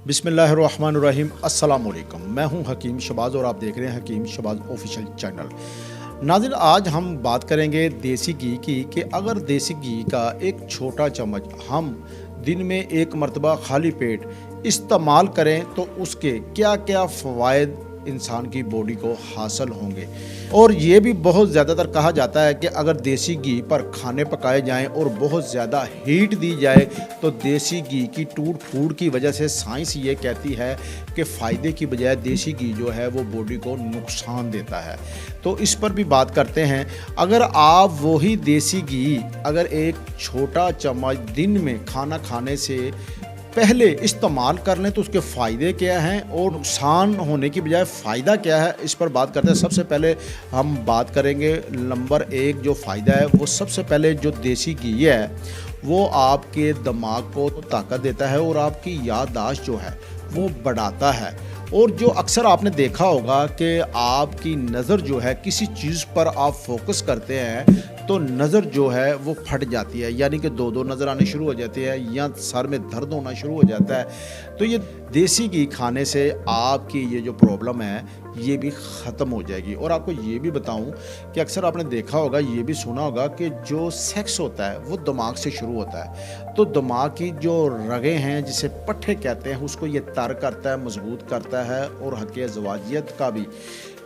बिस्मिल्लाहिर्रहमानिर्रहीम अस्सलाम वालेकुम। मैं हूं हकीम शहबाज और आप देख रहे हैं हकीम शहबाज ऑफिशियल चैनल। नाज़रीन, आज हम बात करेंगे देसी घी की कि अगर देसी घी का एक छोटा चम्मच हम दिन में एक मरतबा खाली पेट इस्तेमाल करें तो उसके क्या क्या फ़वाइद इंसान की बॉडी को हासिल होंगे। और ये भी बहुत ज़्यादातर कहा जाता है कि अगर देसी घी पर खाने पकाए जाएं और बहुत ज़्यादा हीट दी जाए तो देसी घी की टूट फूट की वजह से साइंस ये कहती है कि फ़ायदे की बजाय देसी घी जो है वो बॉडी को नुकसान देता है। तो इस पर भी बात करते हैं। अगर आप वही देसी घी अगर एक छोटा चम्मच दिन में खाना खाने से पहले इस्तेमाल कर लें तो उसके फ़ायदे क्या हैं और नुकसान होने की बजाय फ़ायदा क्या है, इस पर बात करते हैं। सबसे पहले हम बात करेंगे नंबर एक जो फ़ायदा है वो सबसे पहले जो देसी घी है वो आपके दिमाग को ताकत देता है और आपकी याददाश्त जो है वो बढ़ाता है। और जो अक्सर आपने देखा होगा कि आपकी नज़र जो है किसी चीज़ पर आप फोकस करते हैं तो नज़र जो है वो फट जाती है, यानी कि दो नज़र आने शुरू हो जाते हैं या सर में दर्द होना शुरू हो जाता है। तो ये देसी घी खाने से आपकी ये जो प्रॉब्लम है ये भी ख़त्म हो जाएगी। और आपको ये भी बताऊं कि अक्सर आपने देखा होगा, ये भी सुना होगा कि जो सेक्स होता है वो दिमाग से शुरू होता है। तो दिमाग की जो रगें हैं जिसे पट्ठे कहते हैं उसको ये तर करता है, मजबूत करता है और हक़ ज़वाजियत का भी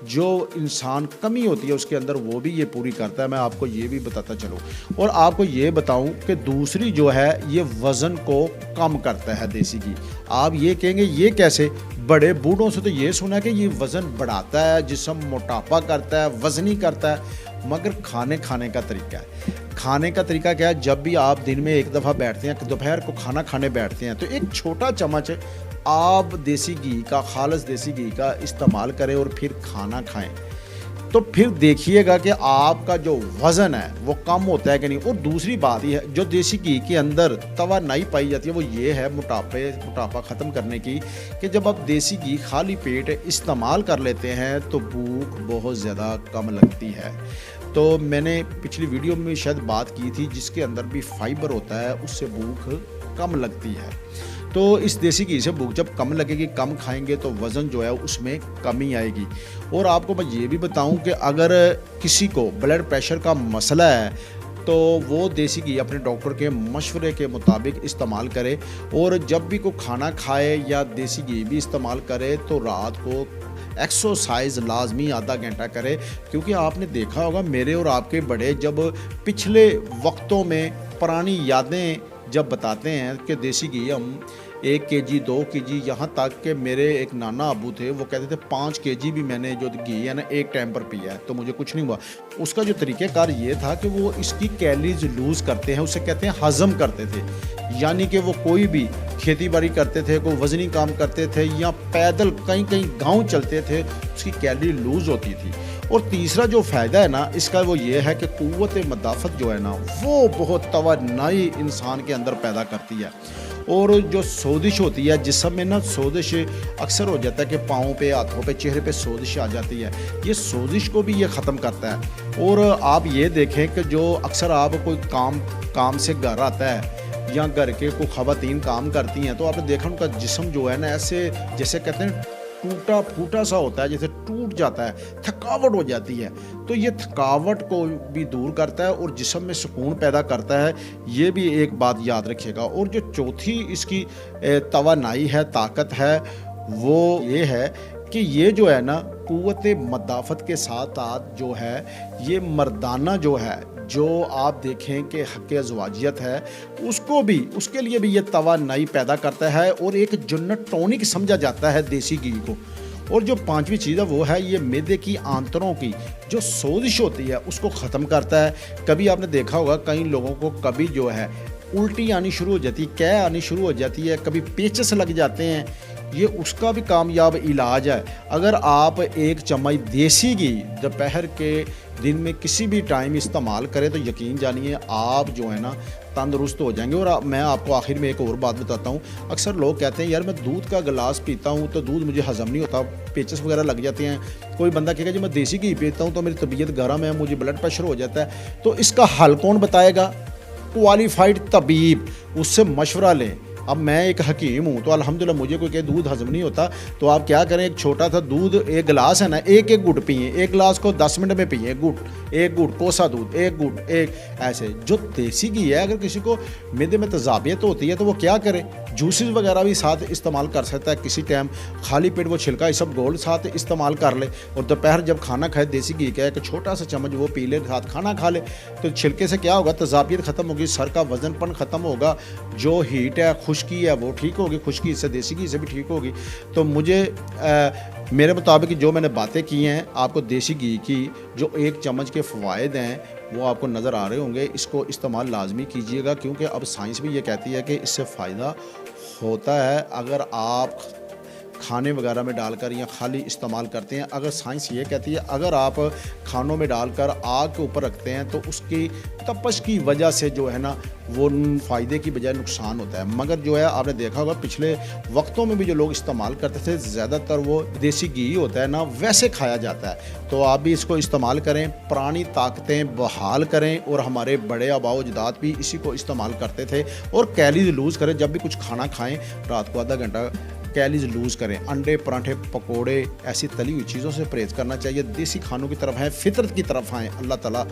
जो इंसान कमी होती है उसके अंदर वो भी ये पूरी करता है। मैं आपको ये भी बताता चलूँ और आपको ये बताऊं कि दूसरी जो है ये वज़न को कम करता है देसी घी। आप ये कहेंगे ये कैसे? बड़े बूढ़ों से तो ये सुना कि ये वज़न बढ़ाता है, जिस्म मोटापा करता है, वज़नी करता है, मगर खाने का तरीका है। खाने का तरीका क्या है? जब भी आप दिन में एक दफ़ा बैठते हैं, दोपहर को खाना खाने बैठते हैं तो एक छोटा चम्मच आप देसी घी का, खालिस देसी घी का इस्तेमाल करें और फिर खाना खाएं तो फिर देखिएगा कि आपका जो वज़न है वो कम होता है कि नहीं। और दूसरी बात ये है, जो देसी घी के अंदर तवानाई पाई जाती है वो ये है मोटापा ख़त्म करने की, कि जब आप देसी घी खाली पेट इस्तेमाल कर लेते हैं तो भूख बहुत ज़्यादा कम लगती है। तो मैंने पिछली वीडियो में शायद बात की थी जिसके अंदर भी फाइबर होता है, उससे भूख कम लगती है। तो इस देसी घी से भूख जब कम लगेगी, कम खाएंगे तो वज़न जो है उसमें कमी आएगी। और आपको मैं ये भी बताऊं कि अगर किसी को ब्लड प्रेशर का मसला है तो वो देसी घी अपने डॉक्टर के मशवरे के मुताबिक इस्तेमाल करे। और जब भी कोई खाना खाए या देसी घी भी इस्तेमाल करे तो रात को एक्सरसाइज लाजमी आधा घंटा करे, क्योंकि आपने देखा होगा मेरे और आपके बड़े जब पिछले वक्तों में पुरानी यादें जब बताते हैं कि देसी घी हम 1 केजी 2 केजी, यहाँ तक कि मेरे एक नाना अबू थे वो कहते थे 5 केजी भी मैंने जो घी है ना एक टाइम पर पिया है तो मुझे कुछ नहीं हुआ। उसका जो तरीक़ेकार ये था कि वो इसकी कैलोरीज लूज़ करते हैं, उसे कहते हैं हज़म करते थे। यानी कि वो कोई भी खेती बाड़ी करते थे, कोई वज़नी काम करते थे या पैदल कहीं गाँव चलते थे, उसकी कैलोरी लूज़ होती थी। और तीसरा जो फ़ायदा है ना इसका वो ये है कि क़ुव्वत मदाफ़त जो है ना वो बहुत तवानाई इंसान के अंदर पैदा करती है। और जो सोजिश होती है जिस्म में ना, सोजिश अक्सर हो जाता है कि पाँव पे, हाथों पे, चेहरे पे सोजिश आ जाती है, ये सोजिश को भी ये ख़त्म करता है। और आप ये देखें कि जो अक्सर आप कोई काम से घर आता है या घर के कोई ख़वातीन काम करती हैं तो आपने देखा उनका जिस्म जो है ना ऐसे जैसे कहते हैं टूटा फूटा सा होता है, जैसे टूट जाता है, थकावट हो जाती है। तो ये थकावट को भी दूर करता है और जिस्म में सुकून पैदा करता है, ये भी एक बात याद रखिएगा। और जो चौथी इसकी तवानाई है, ताकत है, वो ये है कि ये जो है ना क़ुव्वत मदाफ़त के साथ साथ जो है ये मर्दाना जो है, जो आप देखें कि हक़ ज़वाजियत है उसको भी, उसके लिए भी ये तवानाई पैदा करता है और एक जन्नत टॉनिक समझा जाता है देसी घी को। और जो पांचवी चीज़ है वो है ये मैदे की आंतों की जो सोजिश होती है उसको ख़त्म करता है। कभी आपने देखा होगा कई लोगों को कभी जो है उल्टी आनी शुरू हो जाती है, कै आनी शुरू हो जाती है, कभी पेचस लग जाते हैं, ये उसका भी कामयाब इलाज है। अगर आप एक चम्मच देसी घी दोपहर के दिन में किसी भी टाइम इस्तेमाल करें तो यकीन जानिए आप जो है ना तंदुरुस्त हो जाएंगे। और मैं आपको आखिर में एक और बात बताता हूँ। अक्सर लोग कहते हैं यार मैं दूध का गिलास पीता हूँ तो दूध मुझे हज़म नहीं होता, पेचस वगैरह लग जाते हैं। कोई बंदा कहेगा जी मैं देसी घी पीता हूँ तो मेरी तबीयत गर्म है, मुझे ब्लड प्रेशर हो जाता है। तो इसका हल कौन बताएगा? क्वालिफाइड तबीब, उससे मशवरा लें اب میں ایک حکیم ہوں تو الحمدللہ مجھے کوئی کہ دودھ ہضم نہیں ہوتا، تو آپ کیا کریں، ایک چھوٹا سا دودھ، ایک گلاس ہے نا، ایک گھٹ پئیں، ایک گلاس کو 10 منٹ میں پئیں، ایک گھٹ کوسا دودھ، ایک گھٹ، ایک ایسے۔ جو دیسی گھی ہے، اگر کسی کو معدے میں تذابیت ہوتی ہے تو وہ کیا کرے، جوسز وغیرہ بھی ساتھ استعمال کر سکتا ہے، کسی ٹائم خالی پیٹ وہ چھلکا سب گولڈ ساتھ استعمال کر لے، اور دوپہر جب کھانا کھائے دیسی گھی کا ایک چھوٹا سا چمچ وہ پی لے، ساتھ کھانا کھا لے، تو چھلکے سے کیا ہوگا، تذابیت ختم ہوگی، سر کا وزن پن ختم ہوگا، جو ہیٹ ہے، خشکی ہے، وہ ٹھیک ہوگی، خشکی سے دیسی گھی سے بھی ٹھیک ہوگی۔ تو مجھے میرے مطابق جو میں نے باتیں کی ہیں آپ کو دیسی گھی کی، جو ایک چمچ کے فوائد ہیں وہ آپ کو نظر آ رہے ہوں گے، اس کو استعمال لازمی کیجئے گا، کیونکہ اب سائنس بھی یہ کہتی ہے کہ اس سے فائدہ ہوتا ہے اگر آپ کھانے وغیرہ میں ڈال کر یا خالی استعمال کرتے ہیں۔ اگر سائنس یہ کہتی ہے اگر آپ کھانوں میں ڈال کر آگ کے اوپر رکھتے ہیں تو اس کی تپش کی وجہ سے جو ہے نا وہ فائدے کی بجائے نقصان ہوتا ہے، مگر جو ہے آپ نے دیکھا ہوگا پچھلے وقتوں میں بھی جو لوگ استعمال کرتے تھے زیادہ تر وہ دیسی گھی ہوتا ہے نا ویسے کھایا جاتا ہے، تو آپ بھی اس کو استعمال کریں، پرانی طاقتیں بحال کریں، اور ہمارے بڑے آباء و اجداد بھی اسی کو استعمال کرتے تھے، اور کیلریز لوز کریں، جب بھی کچھ کھانا کھائیں رات کو آدھا گھنٹہ کیلریز لوز کریں، انڈے، پراٹھے، پکوڑے، ایسی تلی ہوئی چیزوں سے پرہیز کرنا چاہیے، دیسی کھانوں کی طرف ہیں، فطرت کی طرف آئیں۔ اللہ تعالیٰ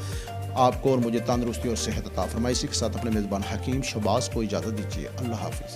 آپ کو اور مجھے تندرستی اور صحت عطا فرمائے۔ اسی کے ساتھ اپنے میزبان حکیم شہباز کو اجازت دیجیے، اللہ حافظ۔